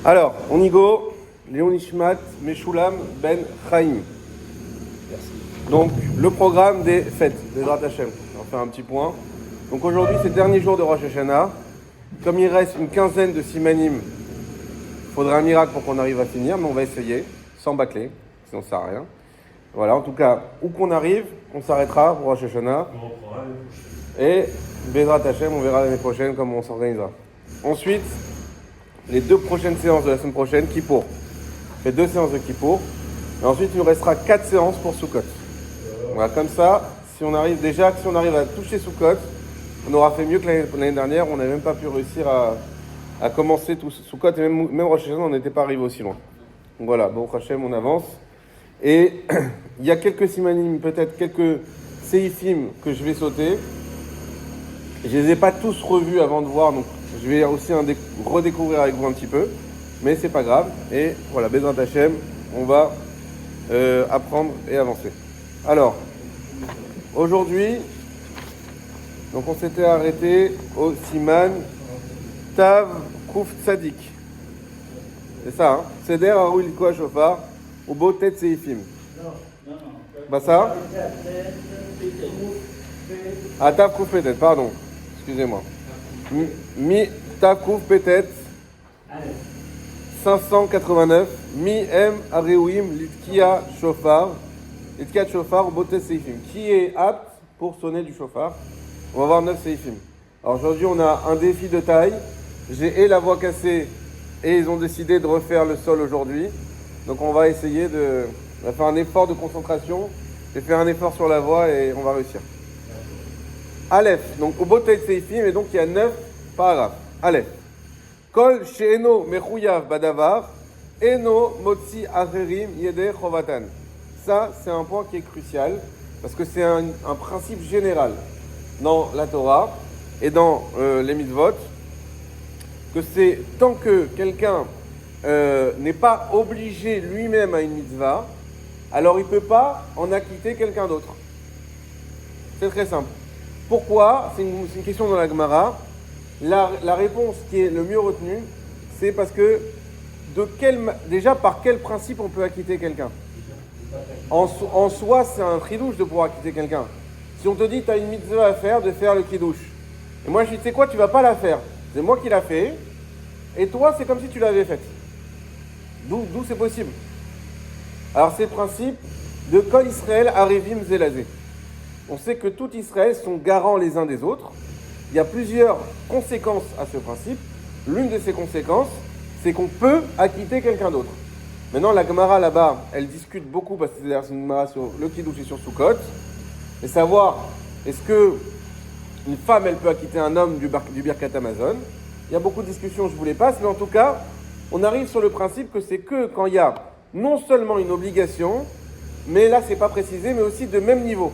Alors, on y go. Léon Nishmat, Meshulam, Ben Chaim. Donc, le programme des fêtes, des Bezrat Hashem. On va faire un petit point. Donc aujourd'hui, c'est le dernier jour de Rosh Hashanah. Comme il reste une quinzaine de simanim, il faudrait un miracle pour qu'on arrive à finir, mais on va essayer, sans bâcler, sinon ça ne sert à rien. Voilà, en tout cas, où qu'on arrive, on s'arrêtera pour Rosh Hashanah. Et Bezrat Hashem, on verra l'année prochaine comment on s'organisera. Ensuite, les 2 prochaines séances de la semaine prochaine, Kippour. On fait 2 séances de Kippour. Et ensuite, il nous restera 4 séances pour Sukkot. Voilà, comme ça, si on arrive à toucher Sukkot, on aura fait mieux que l'année dernière. On n'avait même pas pu réussir à commencer tout Sukkot. Et même Rosh Hashanah, on n'était pas arrivé aussi loin. Donc voilà, bon Hashem, on avance. Et il y a quelques simanim, peut-être quelques séifim que je vais sauter. Je ne les ai pas tous revus avant de voir, donc je vais aussi redécouvrir avec vous un petit peu. Mais c'est pas grave. Et voilà, Bezrat Hashem, on va apprendre et avancer. Alors, aujourd'hui, donc on s'était arrêté au Siman Tav Kouf Tzadik. C'est ça, hein? Seder Haroui Likwa Shofar ou Botet Seifim. Non. Bah ça? Ah, Tav Kouf Petet, pardon. Excusez-moi. Mi Tav Kouf Petet 589. Mi M Areuim Litkia Shofar. Litkia Shofar ou Botet Seifim. Qui est apte pour sonner du shofar? On va voir 9 seifim. Alors aujourd'hui, on a un défi de taille. J'ai la voix cassée et ils ont décidé de refaire le sol aujourd'hui. Donc on va essayer de faire un effort de concentration. Je vais faire un effort sur la voix et on va réussir. Aleph. Donc au botet seifim, et donc il y a 9 paragraphes. Aleph. Kol she'eno mechouyav badavar eno motzi acherim yedeh chovatan. Ça, c'est un point qui est crucial parce que c'est un principe général dans la Torah et dans les mitzvot, que c'est tant que quelqu'un n'est pas obligé lui-même à une mitzvah, alors il ne peut pas en acquitter quelqu'un d'autre. C'est très simple. Pourquoi? C'est une question dans la Gemara. La réponse qui est le mieux retenue, c'est parce que déjà par quel principe on peut acquitter quelqu'un? En soi, c'est un chidouche de pouvoir acquitter quelqu'un. Si on te dit, tu as une mitzvah à faire, de faire le kiddush. Et moi, je dis, tu sais quoi, tu vas pas la faire. C'est moi qui l'a fait. Et toi, c'est comme si tu l'avais faite. D'où c'est possible. Alors, c'est le principe de Kol Israël Arivim Zelazé. On sait que tout Israël sont garants les uns des autres. Il y a plusieurs conséquences à ce principe. L'une de ces conséquences, c'est qu'on peut acquitter quelqu'un d'autre. Maintenant, la Gemara là-bas, elle discute beaucoup, parce que c'est une Gemara sur le kiddush et sur Sukkot. Et savoir, est-ce que une femme, elle peut acquitter un homme du Birkat Amazon? Il y a beaucoup de discussions, je vous les passe, mais en tout cas, on arrive sur le principe que c'est que quand il y a non seulement une obligation, mais là, c'est pas précisé, mais aussi de même niveau.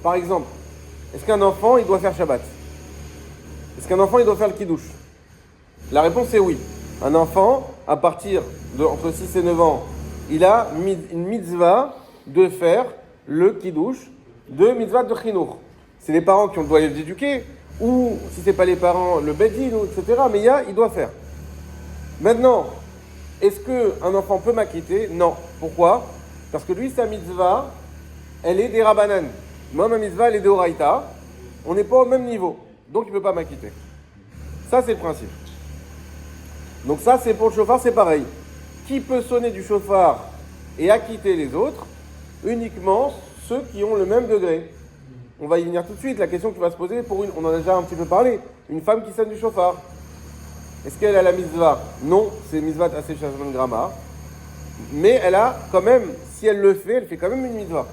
Par exemple, est-ce qu'un enfant, il doit faire Shabbat? Est-ce qu'un enfant, il doit faire le Kiddush? La réponse est oui. Un enfant, à partir entre 6 et 9 ans, il a une mitzvah de faire le Kiddush de mitzvah de chinour. C'est les parents qui doivent l'éduquer, ou si ce n'est pas les parents, le bedin, etc. Mais il doit faire. Maintenant, est-ce qu'un enfant peut m'acquitter? Non. Pourquoi? Parce que lui, sa mitzvah, elle est des rabanan. Moi, ma mitzvah, elle est des oraïta. On n'est pas au même niveau. Donc, il ne peut pas m'acquitter. Ça, c'est le principe. Donc ça, c'est pour le chauffard, c'est pareil. Qui peut sonner du chauffard et acquitter les autres? Uniquement ceux qui ont le même degré. On va y venir tout de suite. La question qui va se poser, on en a déjà un petit peu parlé, une femme qui sonne du chauffard. Est-ce qu'elle a la mitzvah? Non, c'est mitzvah assez chazman grama. Mais elle a quand même, si elle le fait, elle fait quand même une mitzvah.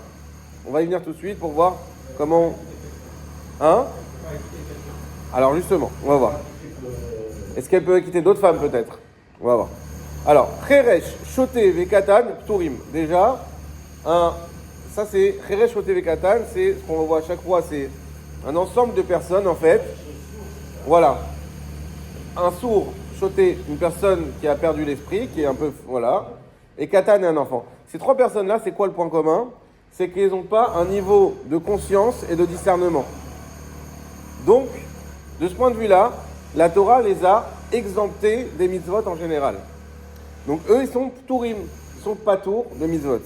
On va y venir tout de suite pour voir comment... Hein? Alors justement, on va voir. Est-ce qu'elle peut acquitter d'autres femmes peut-être? On va voir. Alors, Cheresh, Shoté, Vekatan, Pturim. Déjà, ça c'est Cheresh, Shoté, Vekatan, c'est ce qu'on voit à chaque fois, c'est un ensemble de personnes en fait. Voilà. Un sourd, Shoté, une personne qui a perdu l'esprit, qui est un peu. Voilà. Et Katan est un enfant. Ces 3 personnes-là, c'est quoi le point commun? C'est qu'elles n'ont pas un niveau de conscience et de discernement. Donc, de ce point de vue-là, la Torah les a exemptés des mitzvot en général. Donc eux, ils sont pturim, ils sont patour de mitzvot.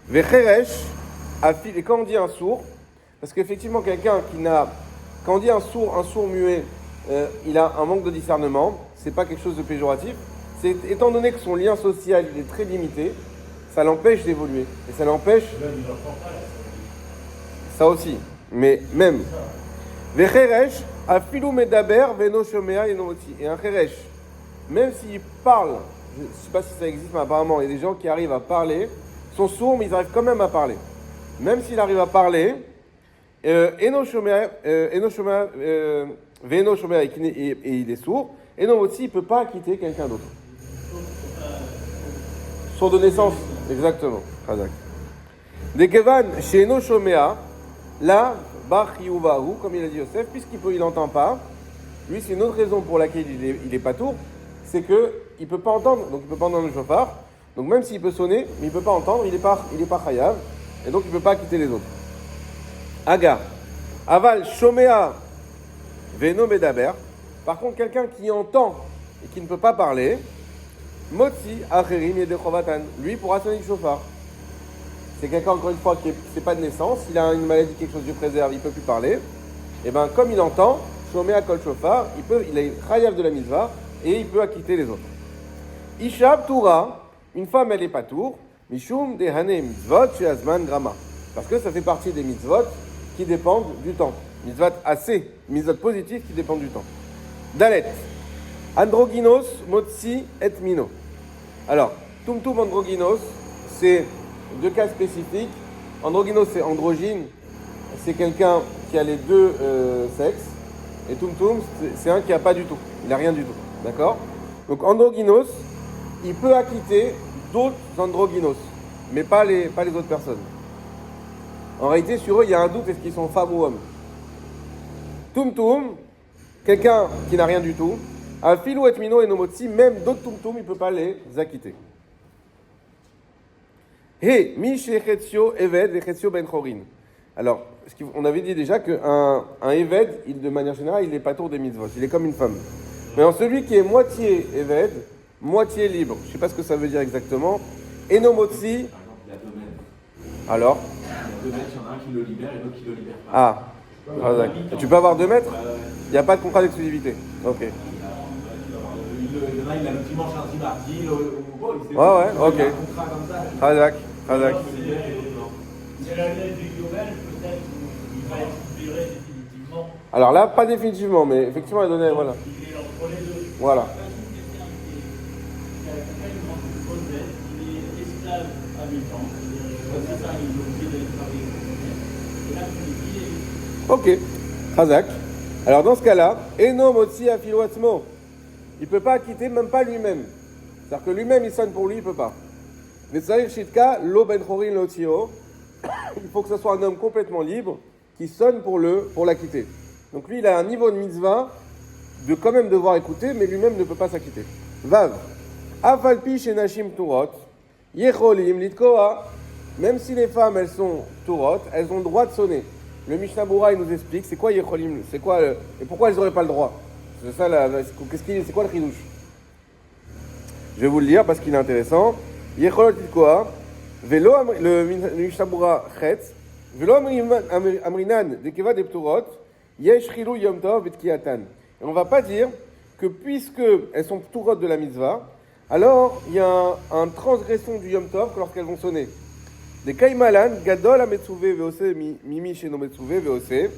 Vecheresh, et quand on dit un sourd, parce qu'effectivement, quelqu'un qui n'a. Quand on dit un sourd muet, il a un manque de discernement, c'est pas quelque chose de péjoratif. C'est, étant donné que son lien social il est très limité, ça l'empêche d'évoluer. Et ça l'empêche. Ça aussi. Mais même. Vecheresh, afilu medaber, veno shomea enomoti. Et un cheresh, même s'il parle, je ne sais pas si ça existe, mais apparemment, il y a des gens qui arrivent à parler, sont sourds, mais ils arrivent quand même à parler. Même s'il arrive à parler, Veno shomea, et il est sourd, enomoti, il ne peut pas quitter quelqu'un d'autre. Sourd de naissance, exactement. Dekevan, chez Eno shomea, là, Bachiyuvahu, comme il a dit Yosef, puisqu'il n'entend pas, lui c'est une autre raison pour laquelle il est pas tour, c'est qu'il ne peut pas entendre, donc il ne peut pas entendre le shofar, donc même s'il peut sonner, mais il ne peut pas entendre, il n'est pas chayav, et donc il ne peut pas quitter les autres. Aga, aval shomea veno medaber, par contre quelqu'un qui entend et qui ne peut pas parler, motzi acherim yedechovatan, lui pourra sonner du shofar. C'est quelqu'un, encore une fois, qui n'est pas de naissance, il a une maladie, quelque chose de préserve, il ne peut plus parler. Et bien, comme il entend, Shomea kol shofar, il est chayav de la mitzvah et il peut acquitter les autres. Isha Ptura, une femme, elle est pas tour, Mishum dehane mitzvot sheazman grama. Parce que ça fait partie des mitzvot qui dépendent du temps. Mitzvot assez, mitzvot positifs qui dépendent du temps. Dalet, androgynos motzi et mino. Alors, tumtum androgynos, c'est deux cas spécifiques. Androgynos, c'est androgyne, c'est quelqu'un qui a les deux sexes. Et tumtum, c'est un qui n'a pas du tout. Il n'a rien du tout. D'accord? Donc androgynos, il peut acquitter d'autres androgynos, mais pas les autres personnes. En réalité, sur eux, il y a un doute, est-ce qu'ils sont femmes ou hommes? Tumtum, quelqu'un qui n'a rien du tout. Un filou et mino et nomotsi, même d'autres tumtum, il ne peut pas les acquitter. He, mi shechetio eved vechetio ben chorin. Alors, on avait dit déjà qu'un eved, de manière générale, il n'est pas tour des mitzvot, il est comme une femme. Mais en celui qui est moitié eved, moitié libre, je ne sais pas ce que ça veut dire exactement, enomotsi. Il y a deux mètres. Alors Il y a 2 mètres, il y en a un qui le libère et l'autre qui le libère pas. Ah, d'accord. Tu peux avoir 2 mètres? Il n'y a pas de contrat d'exclusivité. Ok. Il y en a, il a le petit manche un mardi, Ouais, ok. Il y a un contrat comme ça. Razak, Razak. C'est la lettre du Yovel, peut-être, où il va être libéré définitivement. Alors là, pas définitivement, mais effectivement, il donnait, voilà. Il est entre les deux. Voilà. Quelqu'un qui mange une grosse dette, il est esclave à 8 ans. C'est ça, il est obligé d'aller travailler. Et là, tu lui dis. Ok, Razak. Alors dans ce cas-là, Eno Motsi Afiloatmo, il ne peut pas acquitter, même pas lui-même. C'est-à-dire que lui-même, il sonne pour lui, il ne peut pas. Mais Tzahir Shitka, Lo Ben Chorin Lo Tio, il faut que ce soit un homme complètement libre qui sonne pour l'acquitter. Donc lui, il a un niveau de mitzvah de quand même devoir écouter, mais lui-même ne peut pas s'acquitter. Vav. Afalpi Shenashim Turot, Yecholim Litkoa, même si les femmes, elles sont Turot, elles ont le droit de sonner. Le Mishnah Bura, il nous explique, c'est quoi Yecholim, c'est quoi, et pourquoi elles n'auraient pas le droit. C'est ça, c'est quoi le chidouche? Je vais vous le lire parce qu'il est intéressant. Yecholot Litkoa, Velo, le Mishnah Bura Chetz, Velo Amrinan, Dekeva Depturot, Yesh Chilou Yom Tov et Tkiatan. Et on ne va pas dire que puisque elles sont Turot de la mitzvah, alors il y a un transgression du Yom Tov lorsqu'elles vont sonner. Des Kaimalan, Gadol Ametsuve Veose, Mimi Sheno Metsuve Veose.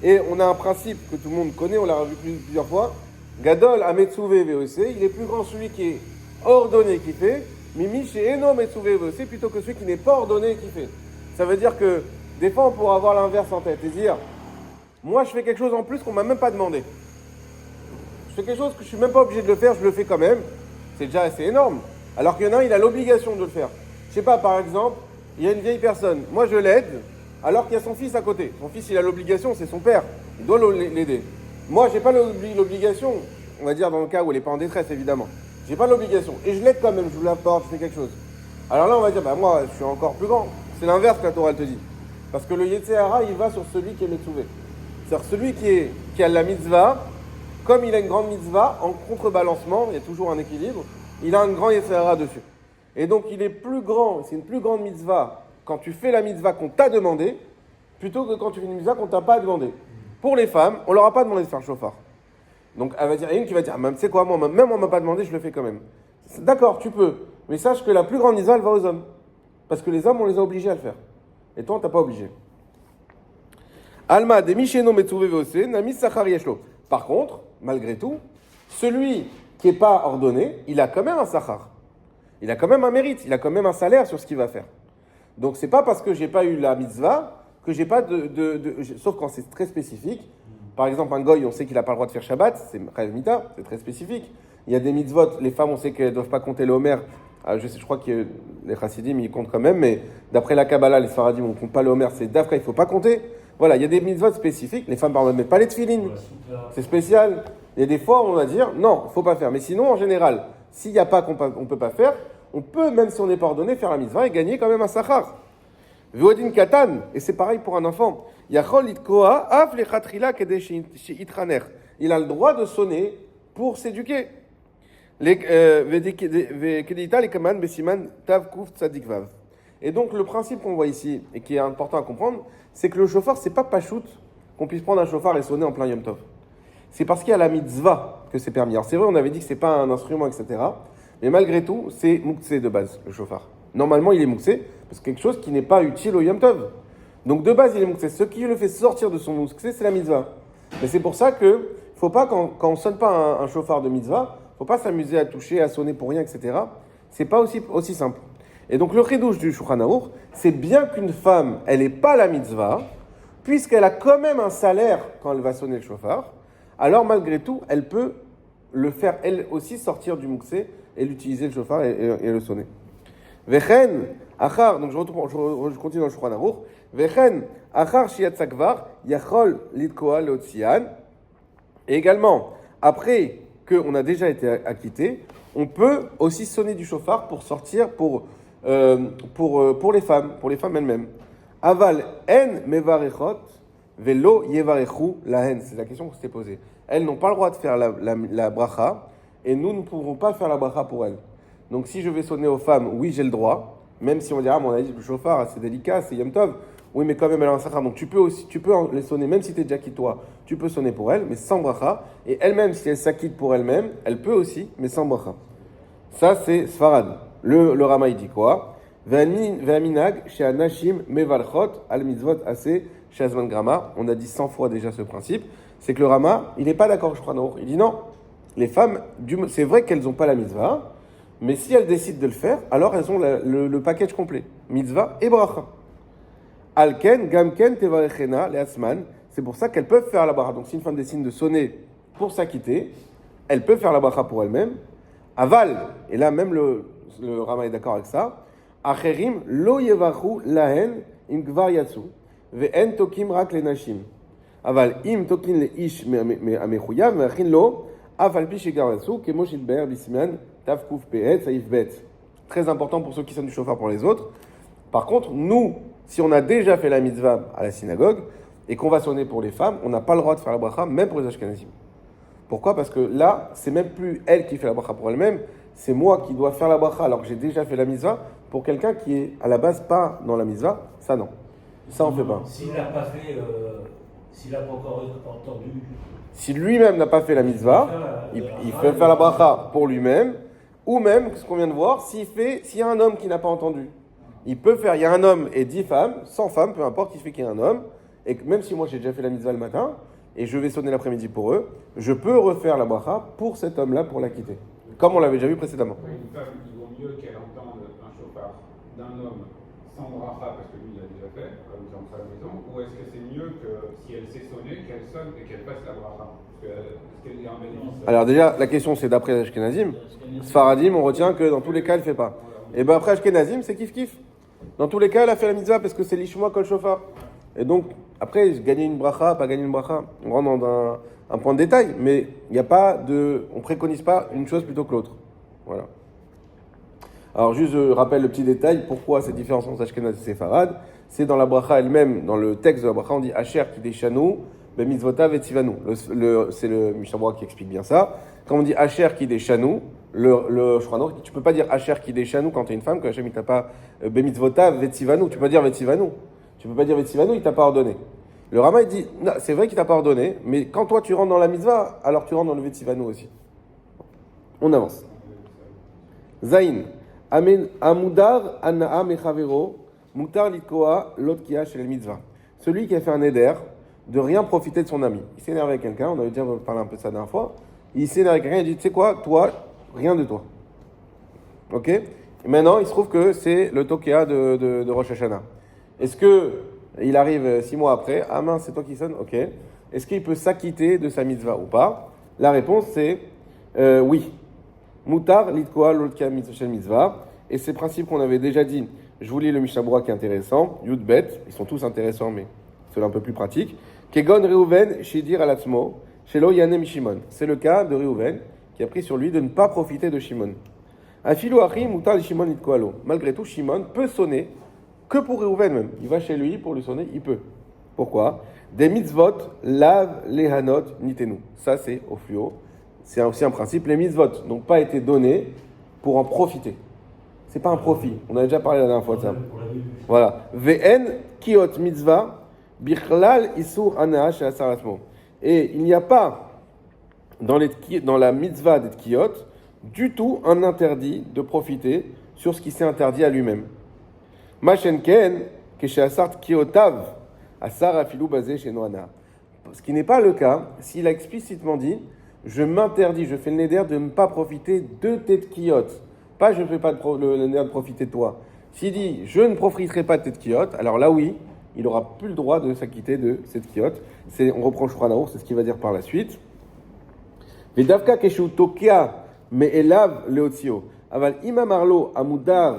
Et on a un principe que tout le monde connaît, on l'a revu plusieurs fois. Gadol Ametsuve Veose, il est plus grand celui qui est ordonné qui fait. Mimi Sheno Metsuve Veose, plutôt que celui qui n'est pas ordonné qui fait. Ça veut dire que des fois on pourra avoir l'inverse en tête et dire moi je fais quelque chose en plus qu'on m'a même pas demandé. Je fais quelque chose que je suis même pas obligé de le faire, je le fais quand même. C'est déjà assez énorme. Alors qu'il y en a un, il a l'obligation de le faire. Je sais pas, par exemple, il y a une vieille personne, moi je l'aide, alors qu'il y a son fils à côté. Son fils, il a l'obligation, c'est son père. Il doit l'aider. Moi, j'ai pas l'obligation, on va dire dans le cas où elle n'est pas en détresse, évidemment. J'ai pas l'obligation. Et je l'aide quand même, je vous l'apporte, je fais quelque chose. Alors là, on va dire, bah moi, je suis encore plus grand. C'est l'inverse que la Torah, elle te dit. Parce que le Yetzer Hara, il va sur celui qui est Metsuvé. C'est-à-dire celui qui a la mitzvah, comme il a une grande mitzvah, en contrebalancement, il y a toujours un équilibre, il a un grand Yetzirah dessus. Et donc il est plus grand, c'est une plus grande mitzvah quand tu fais la mitzvah qu'on t'a demandé, plutôt que quand tu fais une mitzvah qu'on t'a pas demandé. Pour les femmes, on leur a pas demandé de faire le chauffard. Donc elle va dire, il y a une qui va dire, tu sais quoi, même on m'a pas demandé, je le fais quand même. D'accord, tu peux, mais sache que la plus grande mitzvah, elle va aux hommes. Parce que les hommes, on les a obligés à le faire. Et toi, on t'a pas obligé. Alma, de Misheno Metsuve Veose, Nami Sachar Yeshlo. Par contre, malgré tout, celui qui n'est pas ordonné, il a quand même un sachar. Il a quand même un mérite, il a quand même un salaire sur ce qu'il va faire. Donc c'est pas parce que j'ai pas eu la mitzvah que j'ai pas sauf quand c'est très spécifique. Par exemple, un goy, on sait qu'il n'a pas le droit de faire Shabbat, c'est Chayav Mita, c'est très spécifique. Il y a des mitzvot, les femmes, on sait qu'elles ne doivent pas compter le Homer. Je crois que les Chassidim, ils comptent quand même, mais d'après la Kabbalah, les Sfaradim, on ne compte pas le Homer, c'est Dafka, il ne faut pas compter. Voilà, il y a des mitzvot spécifiques. Les femmes, par exemple, ne mettent pas les tefilines. C'est spécial. Il y a des fois où on va dire, non, il ne faut pas faire. Mais sinon, en général, s'il n'y a pas qu'on ne peut pas faire, on peut, même si on n'est pas ordonné, faire la mitzvah et gagner quand même un sachar. Veodin katan, et c'est pareil pour un enfant. Yachol itkoa af lechatrila kedesh itraner. Il a le droit de sonner pour s'éduquer. Et donc le principe qu'on voit ici, et qui est important à comprendre, c'est que le chauffard, c'est pas pachout qu'on puisse prendre un chauffard et sonner en plein Yom Tov. C'est parce qu'il y a la mitzvah que c'est permis. Alors c'est vrai, on avait dit que c'est pas un instrument, etc. Mais malgré tout, c'est mouksé de base, le chauffard. Normalement, il est mouksé, parce que quelque chose qui n'est pas utile au Yom Tov. Donc de base, il est mouksé. Ce qui le fait sortir de son mouksé, c'est la mitzvah. Mais c'est pour ça que faut pas, quand on sonne pas un chauffard de mitzvah, faut pas s'amuser à toucher, à sonner pour rien, etc. C'est pas aussi simple. Et donc le chidouche du Shulchan Aruch, c'est bien qu'une femme, elle n'ait pas la mitzvah, puisqu'elle a quand même un salaire quand elle va sonner le chauffard, alors malgré tout, elle peut le faire elle aussi sortir du mouksé et l'utiliser le chauffard et le sonner. Vechen, achar, donc je continue dans le Shulchan Aruch, Vechen, achar shiat sakvar, yachol litkoa leotzian. Et également, après qu'on a déjà été acquitté, on peut aussi sonner du chauffard pour sortir pour les femmes elles-mêmes. Aval en mevarechot velo yevarechu lahen. C'est la question qu'on s'était posée. Elles n'ont pas le droit de faire la bracha et nous ne pouvons pas faire la bracha pour elles. Donc si je vais sonner aux femmes, oui j'ai le droit, même si on dira, mon avis, le chauffard c'est délicat, c'est Yom Tov. Oui, mais quand même, elle a un sachar. Donc, tu peux les sonner, même si tu es déjà quitté toi, tu peux sonner pour elle, mais sans bracha. Et elle-même, si elle s'acquitte pour elle-même, elle peut aussi, mais sans bracha. Ça, c'est Sfarad. Le Rama, il dit quoi? Ve'aminag, chez Anashim, mevalchot, al mitzvot, assez, chez Azman Grama. On a dit 100 fois déjà ce principe. C'est que le Rama, il n'est pas d'accord, je crois, non. Il dit non. Les femmes, c'est vrai qu'elles n'ont pas la mitzvah, mais si elles décident de le faire, alors elles ont le package complet. Mitzvah et bracha. Alken, Gamken, Tevarechena, les Asman, c'est pour ça qu'elles peuvent faire la bracha. Donc si une femme décide de sonner pour s'acquitter, elle peut faire la bracha pour elle-même. Aval, et là même le Rama est d'accord avec ça. Acherim, lo yevachu lahen im gvar yatsu, ve'en tokim rak le nashim. Aval, im tokin le ish amechuyav, ve'achin lo, aval pi shegar yatsu, kemo shilber bisman, tav kuf pe'et, saif bet. Très important pour ceux qui sonnent du chauffard pour les autres. Par contre, nous, si on a déjà fait la mitzvah à la synagogue et qu'on va sonner pour les femmes, on n'a pas le droit de faire la bracha, même pour les Ashkenazim. Pourquoi? Parce que là, c'est même plus elle qui fait la bracha pour elle-même, c'est moi qui dois faire la bracha alors que j'ai déjà fait la mitzvah pour quelqu'un qui est à la base pas dans la mitzvah. Ça, non. Ça, on ne fait pas. S'il n'a pas fait, s'il n'a pas encore entendu. Si lui-même n'a pas fait la mitzvah, il peut faire la bracha pour lui-même, ou même, ce qu'on vient de voir, s'il y a un homme qui n'a pas entendu. Il peut faire, il y a un homme et 10 femmes, 100 femmes, peu importe, il fait qu'il y a un homme, et que même si moi j'ai déjà fait la mitzvah le matin, et je vais sonner l'après-midi pour eux, je peux refaire la bracha pour cet homme-là pour la quitter. Comme on l'avait déjà vu précédemment. Une femme, il vaut mieux qu'elle entende un chauffard d'un homme sans bracha, parce que lui il a déjà fait, comme dans sa maison, ou est-ce que c'est mieux que si elle sait sonner, qu'elle sonne et qu'elle fasse la bracha? Est-ce qu'elle est en bénéfice? Alors déjà, la question c'est d'après Ashkenazim. Sfaradim, on retient que dans tous les cas, elle ne fait pas. Et bien après Ashkenazim, c'est kiff-kiff. Dans tous les cas, elle a fait la mitzvah parce que c'est l'ishma kol shofar. Et donc, après, gagner une bracha, pas gagner une bracha, on rentre dans un point de détail, mais il n'y a pas de... On ne préconise pas une chose plutôt que l'autre. Voilà. Alors, juste, je rappelle le petit détail, pourquoi cette différence entre Ashkenaz et Séfarad. C'est dans la bracha elle-même, dans le texte de la bracha, on dit Asher Kideshanu, Bemitzvotav et Tzivanu. C'est le Mishnah Berurah qui explique bien ça. Quand on dit Asher qui déchanou, je crois non, tu peux pas dire Asher qui déchanou quand tu es une femme, que Hachem il t'a pas Bemitzvotav et Tzivanu. Tu peux pas dire Vetzivanu. Tu peux pas dire Vetzivanu, il t'a pas ordonné. Le Rama il dit, non, c'est vrai qu'il t'a pas ordonné, mais quand toi tu rentres dans la mitzvah, alors tu rentres dans le Vetzivanu aussi. On avance. Zain. Amudar Anaa Mechavero, Mutar Litkoa, Lotkia chez les mitzvah. Celui qui a fait un éder de rien profiter de son ami. Il s'énerve avec quelqu'un, on avait déjà parlé un peu de ça la dernière fois. Il s'énerve avec quelqu'un, il dit, tu sais quoi, toi, rien de toi. Ok? Et maintenant, il se trouve que c'est le Tokea de Rosh Hashanah. Est-ce que il arrive 6 mois après, ah mince, c'est toi qui sonne, ok. Est-ce qu'il peut s'acquitter de sa mitzvah ou pas? La réponse c'est oui. Mutar, litkoa, l'olka mitzvah. Et ces principes qu'on avait déjà dit, je vous lis le Mishnah Berurah qui est intéressant, Yud Bet, ils sont tous intéressants, mais c'est un peu plus pratique. Kegon Reuven, Shidir Alatzmo, Shelo Yanem Shimon. C'est le cas de Reuven qui a pris sur lui de ne pas profiter de Shimon. Afilu Achim, Mutar, Shimon, litkoa lo. Malgré tout, Shimon peut sonner. Que pour Reuven même. Il va chez lui pour lui sonner, il peut. Pourquoi? Des mitzvot, lave les hanot, nitenu. Ça, c'est au fluo. C'est aussi un principe. Les mitzvot n'ont pas été donnés pour en profiter. C'est pas un profit. On a déjà parlé la dernière fois de ça. Voilà. Ve'en kiot mitzvah, bichlal isur anah shel asar atzmo. Et il n'y a pas dans la mitzvah des kiot du tout un interdit de profiter sur ce qui s'est interdit à lui-même. Machenken, Kesheasart Kiotav, Asar Afilou basé chez Noana. Ce qui n'est pas le cas, s'il a explicitement dit, je m'interdis, je fais le néder de ne pas profiter de tes tkiotes. Pas je ne fais pas le néder de profiter de toi. S'il dit, je ne profiterai pas de tes tkiotes, alors là oui, il n'aura plus le droit de s'acquitter de ces tkiotes. On reprend le Shulchan Aruch, c'est ce qu'il va dire par la suite. Vedavka Keshu Tokia, me elav leotzio. Aval imamarlo amudar.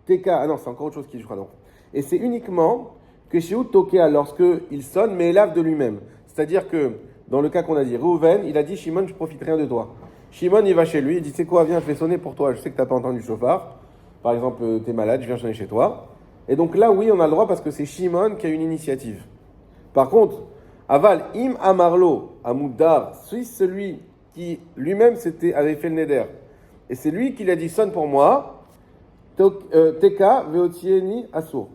Teka, ah non, c'est encore autre chose qui je crois non. Et c'est uniquement que chez Tokea, lorsqu'il sonne, mais élève de lui-même. C'est-à-dire que, dans le cas qu'on a dit, Reuven, il a dit, Shimon, je profite rien de toi. Shimon, il va chez lui, il dit, c'est quoi, viens, je vais sonner pour toi. Je sais que tu n'as pas entendu le chauffard. Par exemple, tu es malade, je viens sonner chez toi. Et donc là, oui, on a le droit parce que c'est Shimon qui a une initiative. Par contre, Aval, Im Amarlo, Amoudar, c'est celui qui lui-même avait fait le neder. Et c'est lui qui l'a dit, sonne pour moi. Teka veotieni assour.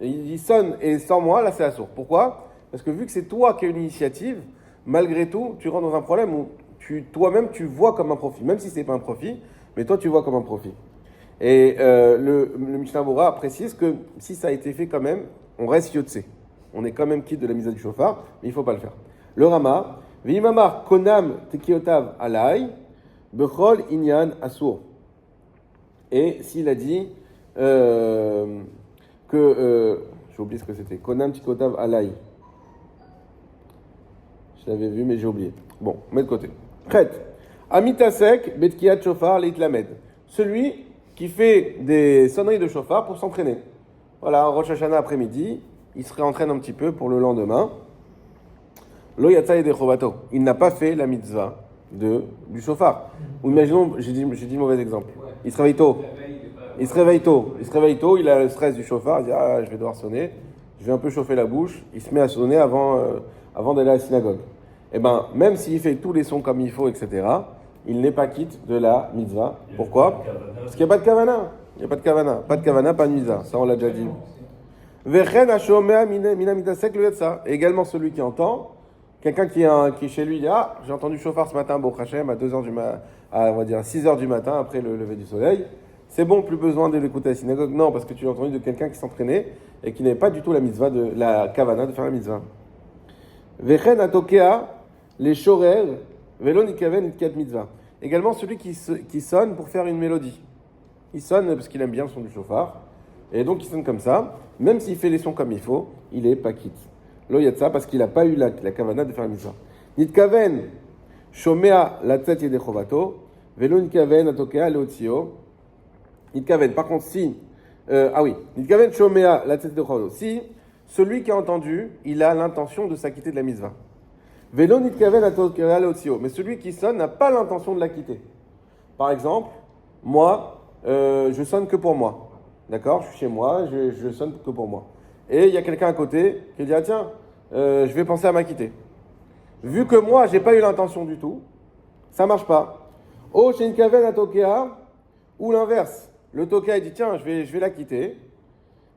Et il dit sonne et sans moi, là c'est assour. Pourquoi? Parce que vu que c'est toi qui as une initiative, malgré tout, tu rentres dans un problème où toi-même tu vois comme un profit, même si c'est pas un profit, mais toi tu vois comme un profit. Et le Mishnah Berurah précise que si ça a été fait quand même, on reste yotse. On est quand même quitte de la mise à du chauffard, mais il faut pas le faire. Le Rama, V'imamar konam tekiotav alai, bechol inyan assour. Et s'il a dit j'ai oublié ce que c'était, Konam Tikotav Alai. Je l'avais vu, mais j'ai oublié. Bon, on met de côté. Chet. Amitasek, Betkiat Shofar, Leitlamed. Celui qui fait des sonneries de chauffard pour s'entraîner. Voilà, un Rosh Hashanah après-midi, il se réentraîne un petit peu pour le lendemain. Lo Yatsa de Chovato. Il n'a pas fait la mitzvah du chauffard. Ou imaginons, j'ai dit mauvais exemple. Il se réveille tôt. Il se réveille tôt, il a le stress du chauffard, il dit ah, je vais devoir sonner, je vais un peu chauffer la bouche, il se met à sonner avant d'aller à la synagogue. Et bien, même s'il fait tous les sons comme il faut, etc., il n'est pas quitte de la mitzvah. Pourquoi? Parce qu'il n'y a pas de kavana. Il n'y a pas de kavana. Pas de kavana, pas de mitzvah. Ça, on l'a déjà dit. Vechen hashomea mina mitasek le yatsa. Et également celui qui entend, quelqu'un qui est chez lui, il dit ah, j'ai entendu chauffard ce matin, Baruch Hashem, à 2h du matin, on va dire 6h du matin, après le lever du soleil. C'est bon, plus besoin de l'écouter à la synagogue. Non, parce que tu l'as entendu de quelqu'un qui s'entraînait et qui n'avait pas du tout la mitzvah, la kavana de faire la mitzvah. Vechen atokea, les shorer, velon ikaven itkat mitzvah. Également celui qui sonne pour faire une mélodie. Il sonne parce qu'il aime bien le son du chauffard. Et donc il sonne comme ça. Même s'il fait les sons comme il faut, il est pas quitte. Lo yatsa parce qu'il n'a pas eu la kavana de faire la mitzvah. Nitkaven, shomea la tzat yede chovato, velon ikaven atokea leotzio. Nitkaven, par contre, Nitkaven Shomea la tête de Chodo. Si celui qui a entendu, il a l'intention de s'acquitter de la mitzvah. Velo Nitkaven Atokea Leotzio. Mais celui qui sonne n'a pas l'intention de la quitter. Par exemple, moi, je sonne que pour moi. D'accord? Je suis chez moi, je sonne que pour moi. Et il y a quelqu'un à côté qui dit ah tiens, je vais penser à m'acquitter. vu que moi, j'ai pas eu l'intention du tout, ça marche pas. Oh, chez une caverne à Tokea, ou l'inverse. Le Tokea, il dit, tiens, je vais la quitter.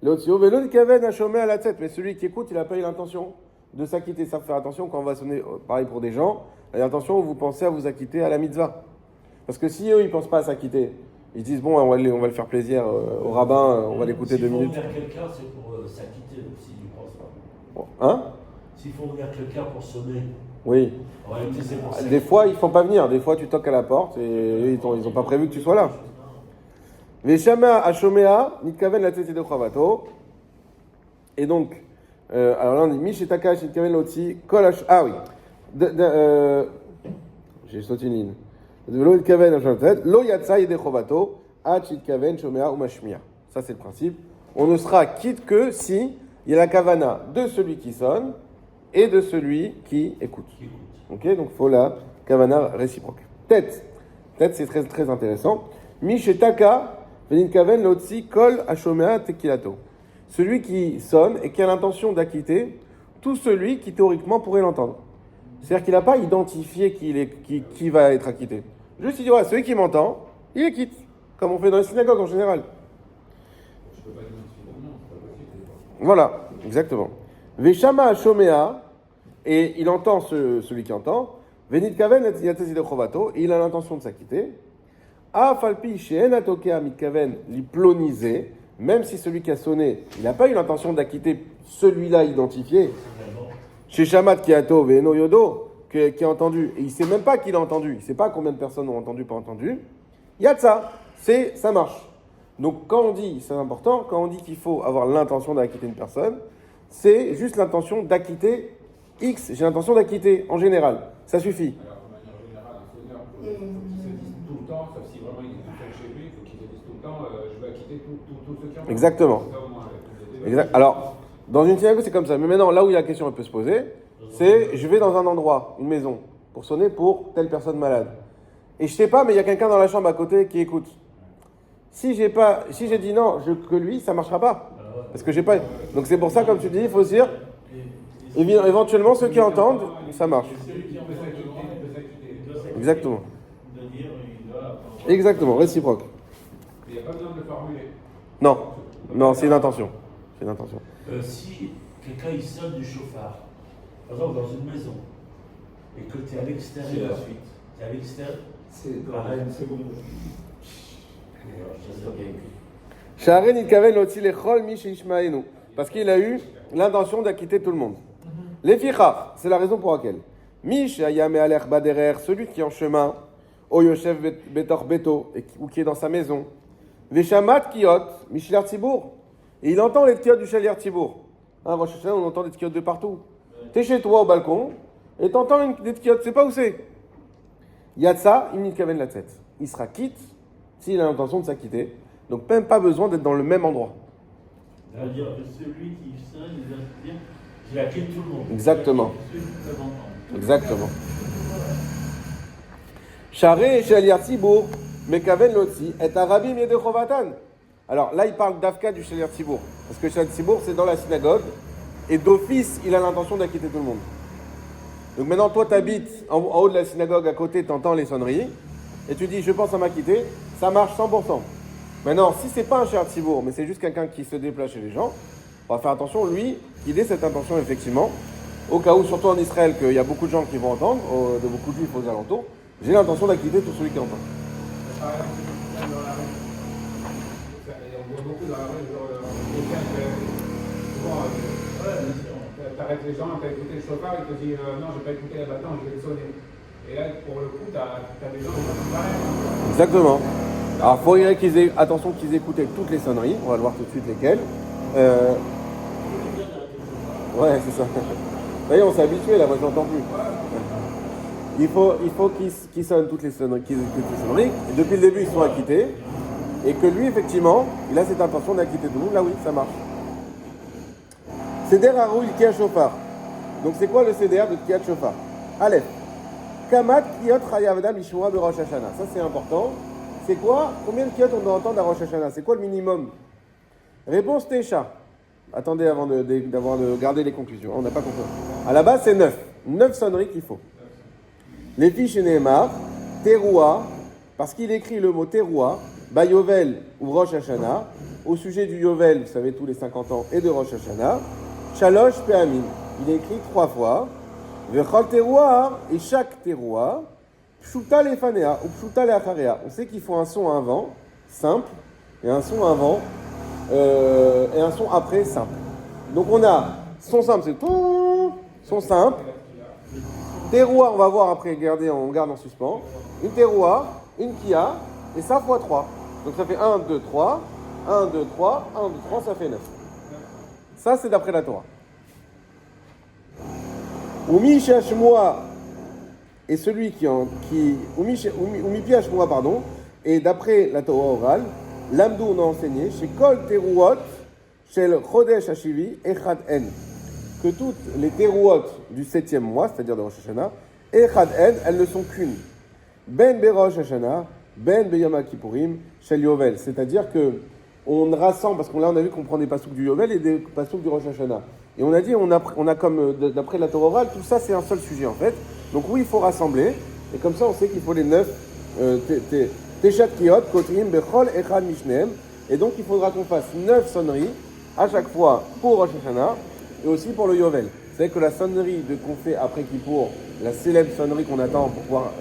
L'autre, l'autre caverne a chômé à la tête, mais celui qui écoute, il n'a pas eu l'intention de s'acquitter. Ça, faut faire attention quand on va sonner, pareil pour des gens, attention, vous pensez à vous acquitter à la mitzvah. Parce que si eux, ils pensent pas à s'acquitter, ils disent, bon, on va le faire plaisir au rabbin, on va l'écouter 2 minutes. S'il faut venir quelqu'un, c'est pour s'acquitter aussi, ils pensent pas. Hein? S'il faut venir quelqu'un pour sonner, Oui. en réalité, c'est pour s'acquitter. Des fois, ils font pas venir. Des fois, tu toques à la porte et ils ont pas prévu que tu sois là. Veshama Ashomea, Nitkaven la tête de Chavato. Et donc, alors là on dit Mishetakash, Nitkaven l'otsi, Kolash. Ah oui. J'ai sauté une ligne. Lo Nitkaven Ashomea, Lo Yatsa Yede Chavato, Ach Nitkaven Shomea ou Mashmia. Ça, c'est le principe. On ne sera quitte que si il y a la kavana de celui qui sonne et de celui qui écoute. Ok, donc il faut la kavana réciproque. Tête, c'est très, très intéressant. Mishetaka. Veninkaven l'otsi kol ashomea tekilato. Celui qui sonne et qui a l'intention d'acquitter tout celui qui théoriquement pourrait l'entendre. C'est-à-dire qu'il n'a pas identifié qui va être acquitté. Juste il dit, ouais, celui qui m'entend, il est quitte. Comme on fait dans les synagogues en général. Je peux pas l'identifier maintenant, c'est pas possible. Voilà, exactement. Veshama ashomea, et il entend celui qui entend. Venitkaven yatesi de chovato, et il a l'intention de s'acquitter. Afalpi she'en atokea mitkaven l'iploniser, même si celui qui a sonné, il n'a pas eu l'intention d'acquitter celui-là identifié. Chez Shamat Kiato Ve'eno Yodo, qui a entendu, et il ne sait même pas qu'il a entendu, il ne sait pas combien de personnes ont entendu, pas entendu. Yatsa, ça marche. Donc quand on dit, c'est important, quand on dit qu'il faut avoir l'intention d'acquitter une personne, c'est juste l'intention d'acquitter X, j'ai l'intention d'acquitter en général, ça suffit. Alors, de manière générale, un sonneur, il faut qu'il se dise tout le temps, sauf si vraiment il est chez lui, il faut qu'il se dise tout le temps, je veux acquitter tous ceux qui en ont. Exactement. Ça, au moins, Exact. Alors, dans une synagogue, c'est comme ça. Mais maintenant, là où la question peut se poser, c'est je vais dans un endroit, une maison, pour sonner pour telle personne malade. Et je sais pas, mais il y a quelqu'un dans la chambre à côté qui écoute. Si j'ai dit non, que lui, ça marchera pas. Parce que j'ai pas. Donc c'est pour ça, comme tu dis, il faut se dire, éventuellement, ceux qui entendent, ça marche. Exactement. Exactement, réciproque. Il n'y a pas besoin de le formuler. Non, c'est une intention. C'est une intention. Si quelqu'un il sonne du chauffard, par exemple dans une maison, et que tu es à l'extérieur, C'est la suite. tu es à l'extérieur, C'est dans une seconde. Sha'aren itkaven lotzi lechol mi sheishmaenu. Parce qu'il a eu l'intention d'acquitter tout le monde. Les fichach, c'est la raison pour laquelle. Mi she'aya me'alech baderer, celui qui est en chemin, o yoshev betor beto, ou qui est dans sa maison. Veshamat kiot, mi shler tzibour. Et il entend les tkiot du shler tzibour. Rosh Hashanah, on entend des tkiot de partout. T'es chez toi au balcon, et t'entends des tkiot, tu sais pas où c'est. Yatsa, im nitkaven latzet. Il sera quitte s'il a l'intention de s'acquitter. Donc même pas besoin d'être dans le même endroit. C'est-à-dire que celui qui sonne, il doit se dire, je la quitte tout le monde. Exactement. Ceux qui peuvent entendre. Exactement. Charé chez Eliar Tzibour, Mekaven Lotzi, est Arabim et de Chovatan. Alors là, il parle d'Afka du Shaliar Tzibour. Parce que Shaliar Tzibour, c'est dans la synagogue. Et d'office, il a l'intention d'acquitter tout le monde. Donc maintenant, toi, tu habites en haut de la synagogue à côté, tu entends les sonneries. Et tu dis, je pense à m'acquitter. Ça marche 100%. Maintenant, si c'est pas un Shaliar Tzibour, mais c'est juste quelqu'un qui se déplace chez les gens, on va faire attention, lui, qu'il ait cette intention, effectivement. Au cas où, surtout en Israël, qu'il y a beaucoup de gens qui vont entendre, de beaucoup de juifs aux alentours, j'ai l'intention d'acquitter tout celui qui entend. Par exemple, c'est comme dans la rue. On voit beaucoup dans la rue, genre, quelqu'un qui souvent, t'arrêtes les gens, t'as écouté le chauffard, il te dit non, je vais pas écouter là maintenant, je vais le sonner. Et là, pour le coup, t'as des gens qui font pareil. Exactement. Alors, il faudrait qu'ils aient attention qu'ils écoutaient toutes les sonneries. On va le voir tout de suite lesquelles. Ouais, c'est ça. Vous voyez, on s'est habitué là, moi je n'entends plus. Il faut qu'ils sonnent toutes les sonneries, qu'ils écoutent toutes les sonneries. Et depuis le début, ils sont acquittés. Et que lui, effectivement, il a cette intention d'acquitter tout le monde. Là, oui, ça marche. Seder Haroui Kiat Shofar. Donc, c'est quoi le Seder de Kiat Shofar? Aleph. Kamat Kiot Chayavda Mishmoa Berosh Hashanah. Ça, c'est important. C'est quoi? Combien de Kiot on doit entendre à Rosh Hashanah? C'est quoi le minimum? Réponse Tesha. Attendez avant de garder les conclusions. On n'a pas compris. À la base, c'est 9. 9 sonneries qu'il faut. Les fiches Neymar, Teroua, parce qu'il écrit le mot Teroua, Bayovel ou Rosh Hashanah, au sujet du Yovel, vous savez, tous les 50 ans, et de Rosh Hashanah, Shalosh Pe'amim. Il est écrit 3 fois. Vechol Teroua, et chaque Teroua, Pshuta Lefanea ou Pshuta Leacharea. On sait qu'il faut un son avant, simple, et un son avant, et un son après, simple. Donc on a son simple, c'est son simple. Teroua, on va voir après, regardez, on garde en suspens. Une Teroua, une Kia, et ça fois 3. Donc ça fait 1, 2, 3, 1, 2, 3, 1, 2, 3, ça fait 9. Ça, c'est d'après la Torah. Umi Shashmoa, et celui Umi Piashmoa, pardon, et d'après la Torah orale, l'Amdou, on a enseigné, chez Kol Teruot, chez le Chodesh Hashivi, Echad En, que toutes les Teruot du 7e mois, c'est-à-dire de Rosh Hashanah, Echad En, elles ne sont qu'une. Ben Berosh Hashanah, Ben Beyama Kippurim, Shel Yovel, c'est-à-dire que on rassemble, parce qu'on là on a vu qu'on prend des pasouks du Yovel et des pasouks du Rosh Hashanah. Et on a dit, on a comme, d'après la Torah orale, tout ça c'est un seul sujet en fait. Donc oui, il faut rassembler, et comme ça on sait qu'il faut les 9 Teshat Kiot, Kotrim, Bechol, Echad Mishneem, et donc il faudra qu'on fasse 9 sonneries à chaque fois pour Rosh Hashanah et aussi pour le Yovel. Vous savez que la sonnerie qu'on fait après Kippour, la célèbre sonnerie qu'on attend pour pouvoir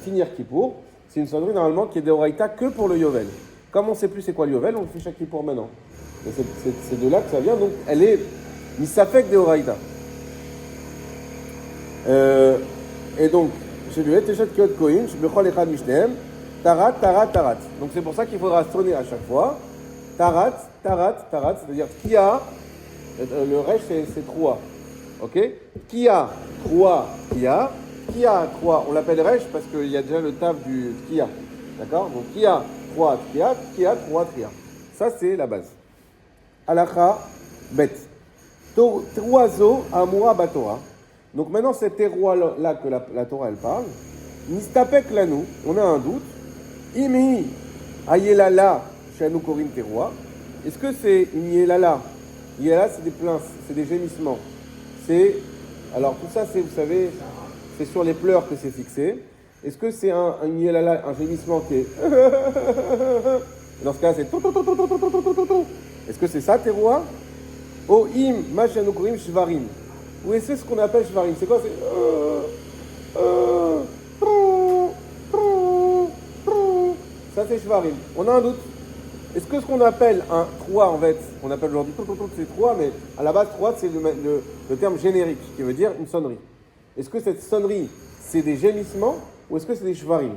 finir Kippour, c'est une sonnerie normalement qui est d'Oraïta que pour le Yovel. Comme on ne sait plus c'est quoi le Yovel, on le fait chaque Kippour maintenant. Et c'est de là que ça vient, donc elle est Misafek d'Oraïta. Et donc, chez lui, Teshat Kiot Kohin, Bechol Echad Mishneem, Tarat, Tarat, Tarat. Donc c'est pour ça qu'il faudra sonner à chaque fois. Tarat, Tarat, Tarat, c'est-à-dire Kia, le Resh c'est Troua. Ok? Kia, Troua, Kia. Kia, Troua, on l'appelle Resh parce qu'il y a déjà le taf du Kia. D'accord? Donc Kia, Troua, Kia, Kia, Troua, Tria. Ça c'est la base. Alacha, Bet. Troazo, Amura, Batora. Donc maintenant cet terroir-là que la Torah elle parle, Nistapek Lanou, on a un doute. Imi Ayelala Shanou Korim Terroir. Est-ce que c'est une Yelala? Yelala, c'est des plaintes, c'est des gémissements. Alors tout ça, vous savez, c'est sur les pleurs que c'est fixé. Est-ce que c'est un Yelala, un gémissement qui est. Dans ce cas, c'est. Est-ce que c'est ça, Terroir? O im Mashanou Korim Shvarim. Ou est-ce que ce qu'on appelle Shvarim? C'est quoi? Ça c'est Shvarim. On a un doute. Est-ce que ce qu'on appelle un Troua en fait, on appelle aujourd'hui c'est Troua, mais à la base Troua c'est le terme générique qui veut dire une sonnerie. Est-ce que cette sonnerie c'est des gémissements ou est-ce que c'est des Shvarim?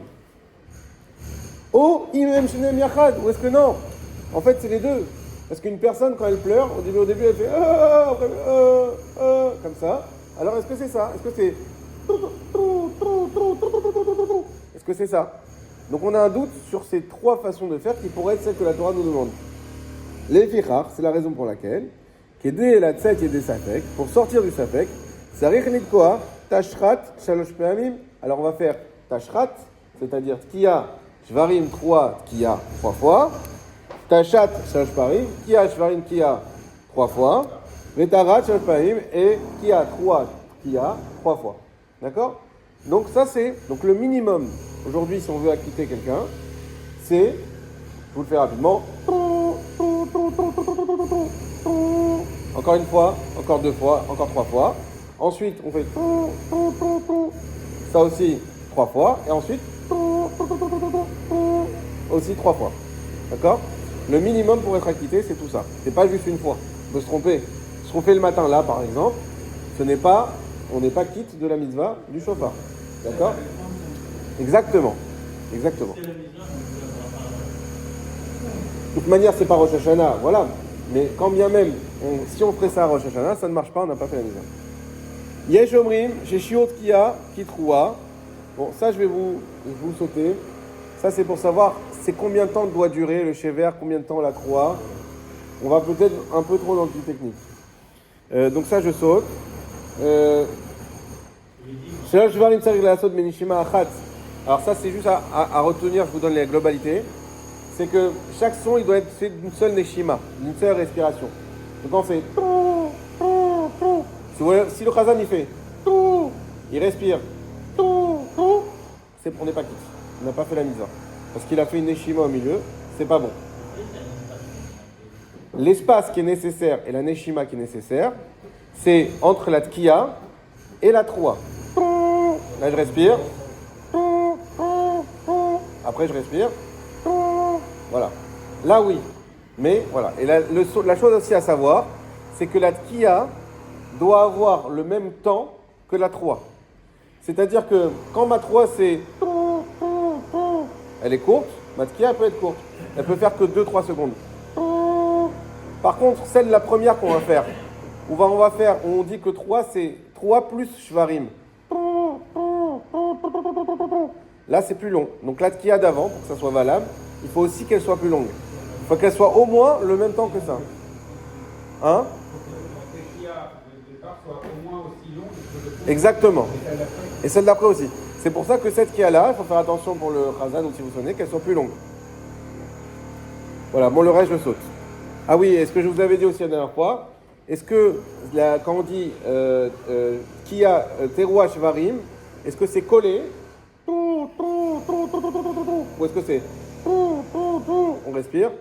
Oh, Imem Shenem Yachad, ou est-ce que non? En fait c'est les deux. Parce qu'une personne quand elle pleure, au début elle fait comme ça. Alors est-ce que c'est ça? Est-ce que c'est Est-ce que c'est ça? Donc on a un doute sur ces 3 façons de faire qui pourraient être celles que la Torah nous demande. Les fichar, c'est la raison pour laquelle, qu'aider la tset et des safek, pour sortir du safek, sarich nitkoa, tashrat, shalosh peamim. Alors on va faire tashrat, c'est-à-dire tkia, shvarim, 3, tkia, 3 fois. Tashat, shalosh parim, tkia, shvarim, tkia, 3 fois. Vetarat, shalosh parim, et tkia, 3, tkia, 3 fois. D'accord? Donc ça c'est donc le minimum. Aujourd'hui, si on veut acquitter quelqu'un, c'est, je vous le fais rapidement, encore une fois, encore 2 fois, encore 3 fois. Ensuite, on fait ça aussi 3 fois, et ensuite aussi 3 fois. D'accord? Le minimum pour être acquitté, c'est tout ça. C'est pas juste une fois. On peut se tromper. Ce qu'on fait le matin là, par exemple, on n'est pas quitte de la mitzvah du shofar. D'accord? Exactement. De toute manière, c'est pas Rosh Hashanah, voilà. Mais quand bien même, si on ferait ça à Rosh Hashanah, ça ne marche pas, on n'a pas fait la mitzvah. Yesh Omrim, chez Shiot Kia, Kitroua. Bon, ça, je vais vous sauter. Ça, c'est pour savoir c'est combien de temps doit durer le Shever, combien de temps la croix. On va peut-être un peu trop dans le plus technique. Donc ça, je saute. Shalosh Shvarim Tzarich La'asot Menishima Achat. Alors ça c'est juste à retenir, je vous donne les globalités. C'est que chaque son il doit être fait d'une seule neshima, d'une seule respiration. Donc quand on fait si le Chazan il fait il respire. On n'est pas quitte. On n'a pas fait la mise. Parce qu'il a fait une neshima au milieu, c'est pas bon. L'espace qui est nécessaire et la neshima qui est nécessaire, c'est entre la tkiya et la troua. Là, je respire. Après, je respire. Voilà. Là, oui. Mais, voilà. Et la chose aussi à savoir, c'est que la tkiya doit avoir le même temps que la troua. C'est-à-dire que quand ma troua, c'est... Elle est courte, ma tkiya peut être courte. Elle peut faire que 2-3 secondes. Par contre, celle la première qu'on va faire, on dit que 3, c'est 3 plus shvarim. Là, c'est plus long. Donc la tkiya d'avant, pour que ça soit valable, il faut aussi qu'elle soit plus longue. Il faut qu'elle soit au moins le même temps que ça. Hein? Exactement. Et celle d'après aussi. C'est pour ça que cette qui est là, il faut faire attention pour le chazan ou si vous sonnez, qu'elle soit plus longue. Voilà, bon, le reste, je saute. Ah oui, est-ce que je vous avais dit aussi la dernière fois, est-ce que, quand on dit qui a teroua shvarim, est-ce que c'est collé ou est-ce que c'est on respire?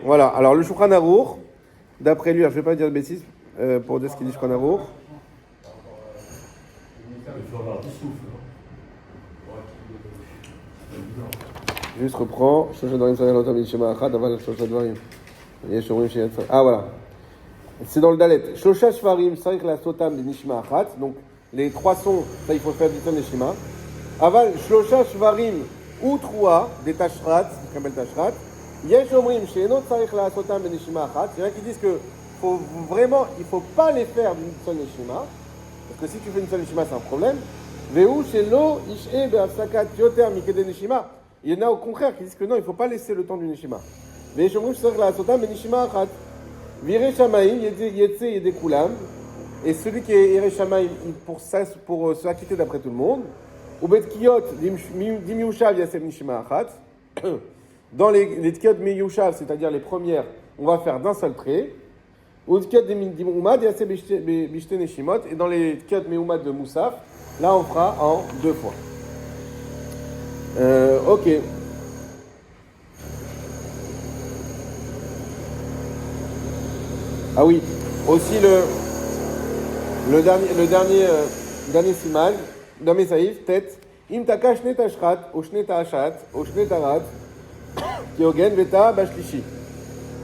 Voilà, alors le Shulchan Aruch, d'après lui, je ne vais pas dire de bêtises pour dire ce qu'il dit Shulchan Aruch. Il faut avoir du souffle. Juste reprends. Ah voilà. C'est dans le Dalet. Shosha Shvarim, Sarich la Sotam de Nishma Achat. Donc les 3 sons, ça il faut faire du son Nishima. Aval Shosha Shvarim ou Troua, des Tashrat, qui s'appelle Tashrat. Yesh Omrim, Sheenot Sarich la Sotam de Nishma Achat. Il y en a qui disent que il ne faut pas les faire d'une seule Nishima. Parce que si tu fais une seule Nishima, c'est un problème. Veu Shelo Ishe Be'afsakat Yoter Mikede Nishima. Il y en a au contraire qui disent que non, il ne faut pas laisser le temps du Neshima. Mais je me suis dit, la Sotam, mais Neshima Achat. Viré Shamaim, Yetse Yede Kulam. Et celui qui est Viré Shamaim, pour se acquitter d'après tout le monde. Ou Bet Kiyot, Dimiushav, Yasem Neshima Achat. Dans les Tkiyot Miyushav, c'est-à-dire les premières, on va faire d'un seul trait. Ou Tkiyot Dimumad, Yasem Bishte Neshimot. Et dans les Tkiyot Meumad de Moussaf, là on fera en 2 fois. Ok. Ah oui, aussi le dernier siman, dernier saïf, tête. Im taka shne tashrat, ou shne ta'ashat, ou shne tarat, kiogen veta bashlishi.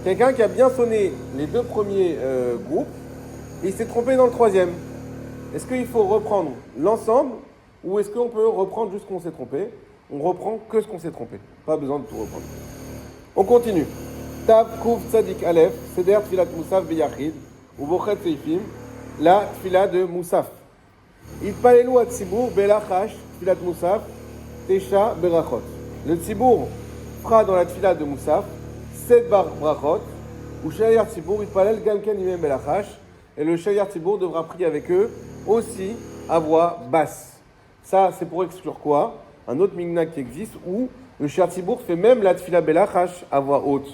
Quelqu'un qui a bien sonné les 2 premiers groupes, et il s'est trompé dans le 3e. Est-ce qu'il faut reprendre l'ensemble, ou est-ce qu'on peut reprendre juste qu'on s'est trompé? On reprend que ce qu'on s'est trompé. Pas besoin de tout reprendre. On continue. Tav, Kouf, Tzadik, Aleph, Seder, Tfilat, Moussaf, Beyachid, ou Bochet, Seifim, la Tfila de Moussaf. Itpalelu Atzibur, Belachash, Tfilat, Moussaf, Tesha, Berachot. Le Tzibour fera dans la Tfila de Moussaf 7 brachot, ou Shayar Tzibour, Itpalel, Gamken, Imem, Belachash, et le Shayar Tzibour devra prier avec eux aussi à voix basse. Ça, c'est pour exclure quoi? Un autre minag qui existe où le Shayar Tzibour fait même la Tfila Belachash à voix haute.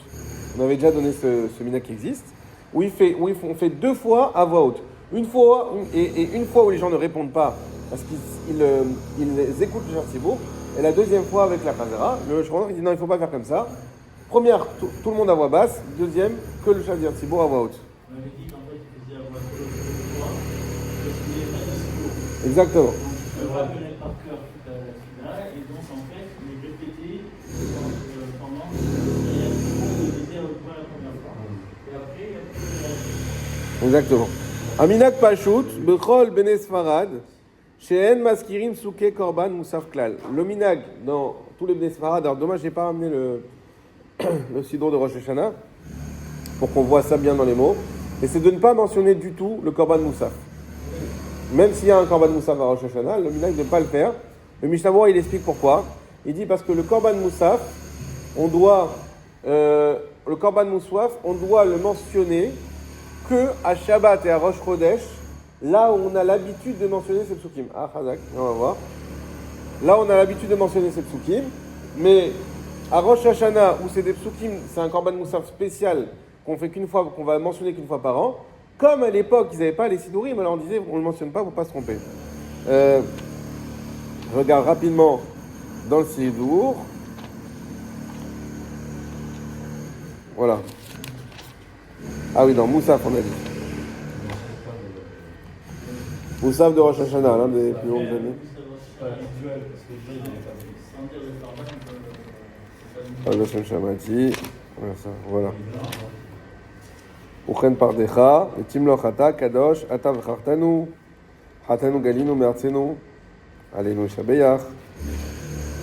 On avait déjà donné ce minag qui existe, où on fait 2 fois à voix haute. Une fois où les gens ne répondent pas parce qu'ils écoutent le Shayar Tzibour, et la 2e fois avec la Chazara. Le Shulchan dit non, il ne faut pas faire comme ça. Première, tout le monde à voix basse. 2e, que le Shayar Tzibour à voix haute. On avait dit qu'en fait, il faisait à voix haute, parce qu'il n'y avait pas de discours. Exactement. Il faudra connaître par cœur toute la Tfila, et donc en fait, les répéter pendant il était à voix la première fois. Et après, il y a Exactement. Aminak Pashut, Bechol Bene Sfarad, Sheen Maskirim Souke Korban Moussaf Klal. Le minag dans tous les Bene Sfarad, alors dommage, j'ai pas ramené le sidon de Rosh Hashanah pour qu'on voit ça bien dans les mots, et c'est de ne pas mentionner du tout le Korban Moussaf. Même s'il y a un Korban Moussaf à Rosh Hashanah, le minag de ne pas le faire. Le Mishnah Berurah, il explique pourquoi. Il dit parce que le Korban Moussaf, on doit le mentionner que à Shabbat et à Rosh Chodesh, là où on a l'habitude de mentionner ces psukim. Ah, Chazak, on va voir. Là où on a l'habitude de mentionner ces psukim, mais à Rosh Hashanah, où c'est des psukim, c'est un Korban Moussaf spécial qu'on fait qu'une fois, qu'on va mentionner qu'une fois par an, Comme à l'époque, ils n'avaient pas les sidourim, alors on disait, on ne le mentionne pas pour ne pas se tromper. Je regarde rapidement dans le sidour. Voilà. Ah oui, dans Moussaf, on a dit. Moussaf de Rosh Hashanah, l'un des plus longues années. Pas habituel, parce que je l'ai pas vu. Sans dire le format, Ah, le Shem Shamati. Voilà. Uchen pardecha, etimloch ata, kadosh, ata v'chartanu, chatanu galinu me'artzenu, aleinu shabeyach,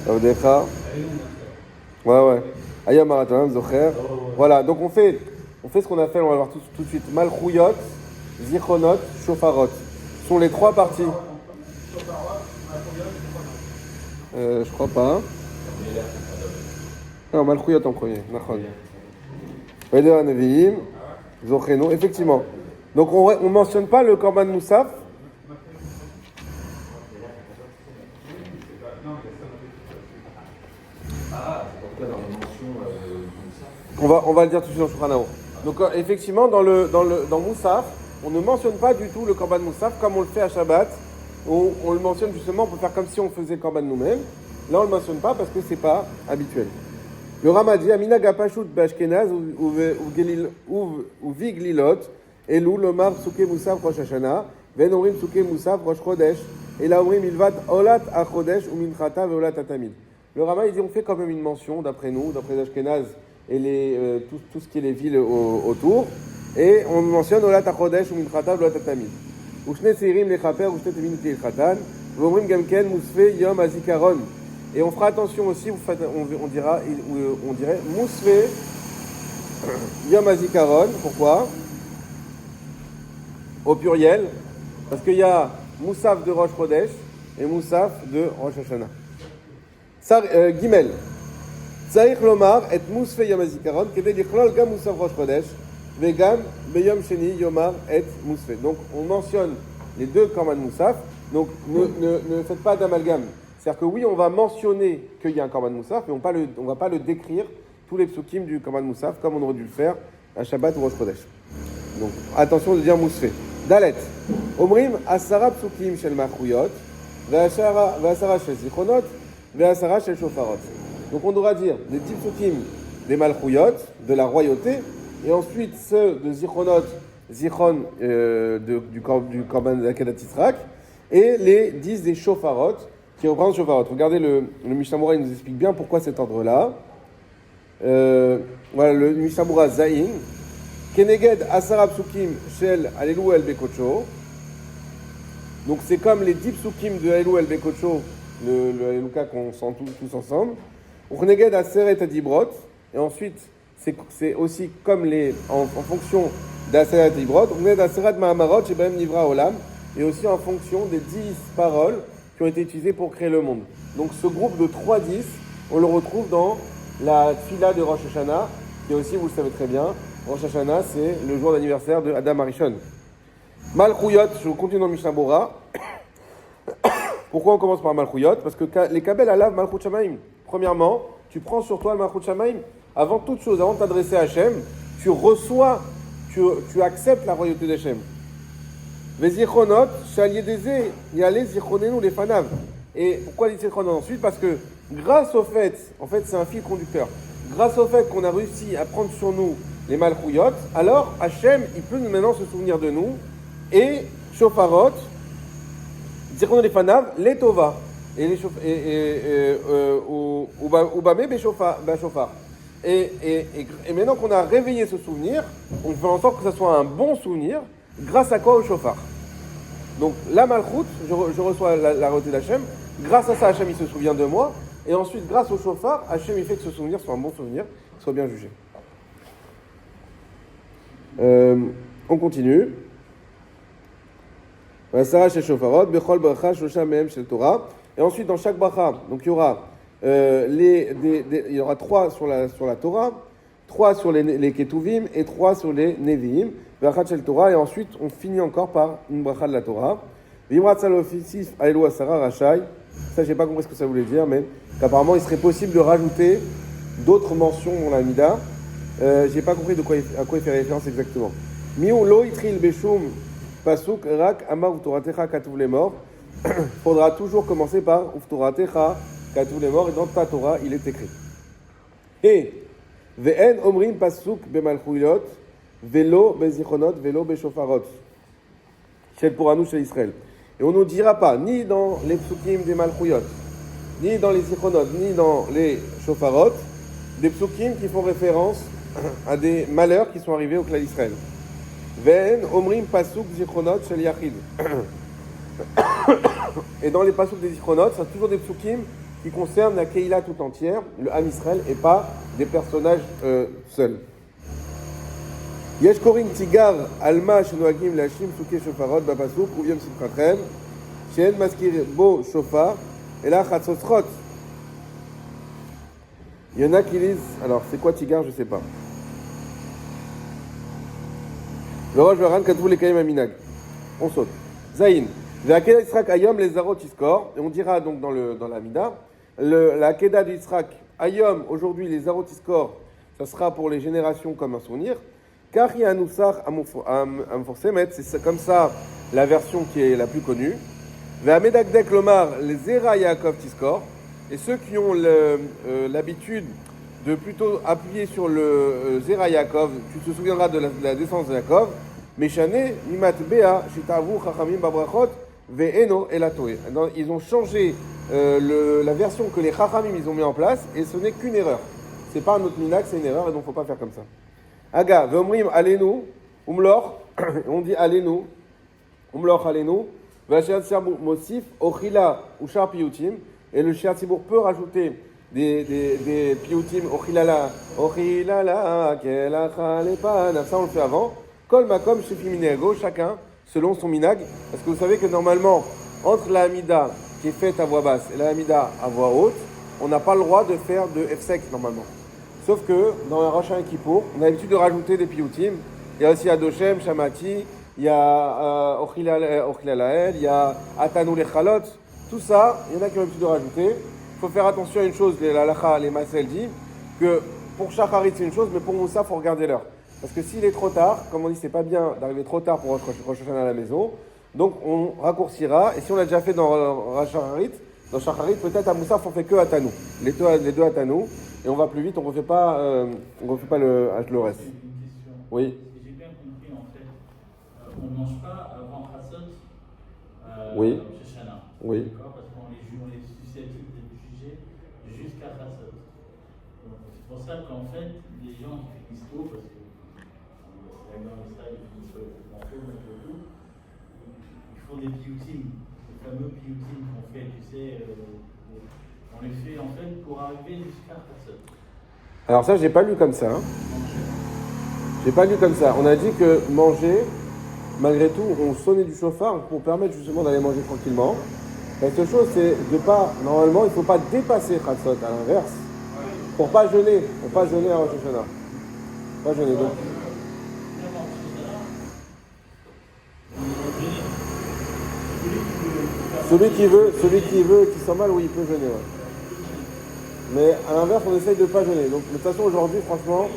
avdecha. Ouais. Ayam maratonam zocher. Voilà, donc on fait ce qu'on appelle, on va voir tout de suite, malchouyot, zichronot, shofarot. Ce sont les trois parties. Je crois pas. Non, malchouyot en premier. Nachon. Veder neviim, zochenu. Effectivement. Donc on mentionne pas le korban moussaf. On va le dire tout de suite dans Shulchan Aruch. Donc effectivement, dans Moussaf, on ne mentionne pas du tout le Korban Moussaf comme on le fait à Shabbat, où on le mentionne justement pour faire comme si on faisait le Korban nous-mêmes. Là, on ne le mentionne pas parce que c'est pas habituel. Le Rama dit Amina Gapashut Bashkenaz ou Viglilot, Elou Lomar Souke Moussaf Rosh Hashanah, Venorim Souke Moussaf Rosh Chodesh, et la Omrim Ilvat Olat Achodesh ou Minchata Veolat Atamid. Le Rama il dit on fait quand même une mention d'après nous, d'après Ashkenaz et tout ce qui est les villes autour, et on mentionne Olat Achodesh ou Minchata Veolat Atamid. Ushne Seirim Lechaper ou Shne Tevin Lechatran, Vomrim Gamken Mousfe Yom Azikaron. Et on fera attention aussi, on dirait Mousfe Yom Azikaron. Pourquoi? Au pluriel, parce qu'il y a Moussaf de Rosh Chodesh et Moussaf de Rosh Hashanah. Gimel. Tzarich lomar et Mousfe Yom Azikaron kedei lichlol gam Moussaf Rosh Chodesh vegam beyom sheni yomar et Mousfe. Donc on mentionne les deux korban Moussaf. Donc ne faites pas d'amalgame. C'est-à-dire que oui, on va mentionner qu'il y a un korban Moussaf, mais on ne va pas le décrire tous les psukim du korban Moussaf comme on aurait dû le faire à Shabbat ou Rosh Chodesh. Donc attention de dire Mousfe. Dalet. Omrim asara psukim shel machuyot ve'asara shel zichronot ve'asara shel shofarot. Donc on devra dire les 10 psukim des malchouyot, de la royauté, et ensuite ceux de zichronot, zichron du korban de la Kedat Yisrak, et les 10 des shofarot qui représentent shofarot. Regardez le Mishnah Moura, il nous explique bien pourquoi cet ordre-là. Voilà le Mishnah Moura Zayin. Keneged asara psukim shel Alelu el Bekocho. Donc c'est comme les 10 psukim de Alelu el Bekocho, le Alluka qu'on sent tous ensemble. Uchneged aseret adibrot. Et ensuite, c'est aussi comme en fonction d'aseret adibrot. Uchneged aseret ma'amarot shebem nivra olam. Et aussi en fonction des 10 paroles qui ont été utilisées pour créer le monde. Donc ce groupe de 3-10, on le retrouve dans la Tfila de Rosh Hashanah, qui est aussi, vous le savez très bien, Rosh Hashanah, c'est le jour d'anniversaire de Adam Arishon. Malchouyot, je continue dans Mishnah Bora. Pourquoi on commence par Malchouyot? Parce que les Kabel alav Malchut Shamaim. Premièrement, tu prends sur toi le Malchut Shamaim. Avant toute chose, avant de t'adresser à Hachem, tu reçois, tu acceptes la royauté d'Hachem. Vezichronot, Shaliedeze, Yale Zichronenu les Fanav. Et pourquoi les Zichronot ensuite? Parce que grâce au fait, en fait c'est un fil conducteur, grâce au fait qu'on a réussi à prendre sur nous les Malchouyot, alors Hachem, il peut maintenant se souvenir de nous, et Shofarot, Zichronenu les Fanav, les Tova, et les Ubame Beshofar. Et maintenant qu'on a réveillé ce souvenir, on fait en sorte que ce soit un bon souvenir, grâce à quoi? Au Shofar. Donc la Malchut, je reçois la royauté d'Hachem, grâce à ça Hachem il se souvient de moi, et ensuite grâce au Shofar, Hachem il fait que ce souvenir soit un bon souvenir, soit bien jugé. On continue. Et ensuite dans chaque bracha, donc il y aura il y aura 3 sur la Torah, 3 sur les Ketuvim et 3 sur les Nevi'im, et ensuite on finit encore par une bracha de la Torah. Ça j'ai pas compris ce que ça voulait dire, mais apparemment il serait possible de rajouter d'autres mentions dans la Mida. J'ai pas compris à quoi il fait référence exactement. Miou lo itril beshum pasuk rak amar uftoratecha katuv les morts. Faudra toujours commencer par uftoratecha katuv les morts, et dans ta Torah, il est écrit. Et ve'en omrim pasuk bemalchuyot velo bezichronot velo beshofarot. Shel pouranu chez Israël. Et on ne nous dira pas, ni dans les psukim des malchuyot, ni dans les zichronot, ni dans les shofarot, des psukim qui font référence à des malheurs qui sont arrivés au clan d'Israël. Ve'en omrim pasuk zichronot shel yachid. Et dans les pasuk des zichronot, c'est toujours des psukim qui concernent la Keïla tout entière, le Ham Israël, et pas des personnages seuls. Yesh korin tigar alma shenoagim lashim suke shofarot bapasuk uviem simchatchem shen maskir bo shofar et là chatzosrot. Il y en a qui lisent, alors c'est quoi tigar, je sais pas. Le roche varan katou les kayim aminag. On saute. Zayin. Ve'akeda Yitzhak ayom les zarot iskor. Et on dira donc dans la Mida, la Keda de Yitzhak ayom, aujourd'hui les zarot iskor, ça sera pour les générations comme un souvenir. Car il y a un Nusach Amforsemet, c'est comme ça la version qui est la plus connue. Ve'amedakdek lomar les Zera Yaakov Tiskor. Et ceux qui ont l'habitude de plutôt appuyer sur le Zera Yaakov, tu te souviendras de la descendance de Yaakov, Meshane, Mimat Bea, Shitavu, Chachamim, Babrachot, Ve'eno, Elatoe. Ils ont changé la version que les Chachamim ils ont mis en place, et ce n'est qu'une erreur. C'est pas un autre minak, c'est une erreur, et donc il ne faut pas faire comme ça. Aga, Ve'omrim, Alenu, Umlor, on dit Alenu, Umlor, Alenu, Ve'asher Tzibur Mosif, Ochila, Ushar Piyutim, et le Shiat Tzibur peut rajouter des piyutim, Ochilala, Kelacha, Lepan, ça on le fait avant. Kol makom shefi minego, chacun selon son minag. Parce que vous savez que normalement, entre la Hamida qui est faite à voix basse et la Hamida à voix haute, on n'a pas le droit de faire de F-sec normalement. Sauf que dans la Rosh Kippour, on a l'habitude de rajouter des piyutim. Il y a aussi Adoshem, Shamati, il y a Ochilalael, il y a Atanu Lechalot. Tout ça, il y en a qui ont l'habitude de rajouter. Il faut faire attention à une chose, les Lalacha, les Masel dit, que pour Shacharit c'est une chose, mais pour Moussa, il faut regarder l'heure. Parce que s'il est trop tard, comme on dit, c'est pas bien d'arriver trop tard pour Rosh Hashanah à la maison. Donc on raccourcira. Et si on l'a déjà fait dans Shacharit, peut-être à Moussa, on fait que Atanou. Les deux Atanou. Et on va plus vite, on refait pas le reste. Une question. Oui. Si j'ai bien compris, en fait, on ne mange pas avant Chassot, Oui. Shoshana. Oui. D'accord, parce qu'on est susceptible d'être jugé jusqu'à Chassot. Donc, c'est pour ça qu'en fait, les gens qui finissent tôt, parce que dans le style, ils finissent tôt, ils font des piyutim, les fameux piyutim qu'on fait, tu sais, on les fait en fait pour arriver jusqu'à Chassot. Alors ça, j'ai pas lu comme ça. Hein. J'ai pas lu comme ça. On a dit que manger, malgré tout, on sonnait du chauffard pour permettre justement d'aller manger tranquillement. La seule chose, c'est de pas, normalement, il ne faut pas dépasser Chatzot, à l'inverse, pour pas jeûner à Rosh Hashanah. Pas jeûner, donc. Celui qui veut, qui sent mal, oui, il peut jeûner, ouais. Mais à l'inverse, on essaye de ne pas jeûner. Donc, de toute façon, aujourd'hui, franchement,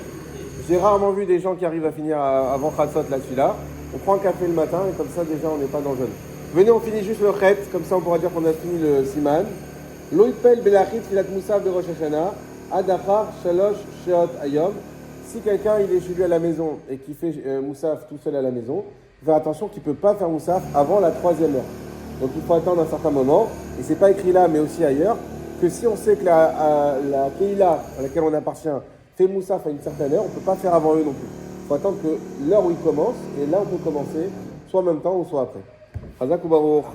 j'ai rarement vu des gens qui arrivent à finir avant Chatzot là-dessus-là. On prend un café le matin et comme ça, déjà, on n'est pas dans le jeûne. Venez, on finit juste le chet, comme ça, on pourra dire qu'on a fini le siman. Loïpel belachit filat moussaf de Rosh Hashanah, adachar shalosh sheot ayom. Si quelqu'un il est chez lui à la maison et qui fait moussaf tout seul à la maison, faites attention qu'il ne peut pas faire moussaf avant la 3e heure. Donc il faut attendre un certain moment, et c'est pas écrit là mais aussi ailleurs, que si on sait que la Keïla à laquelle on appartient fait moussaf à une certaine heure, on ne peut pas faire avant eux non plus. Il faut attendre que l'heure où ils commencent, et là on peut commencer, soit en même temps ou soit après. Hazak ou Baruch.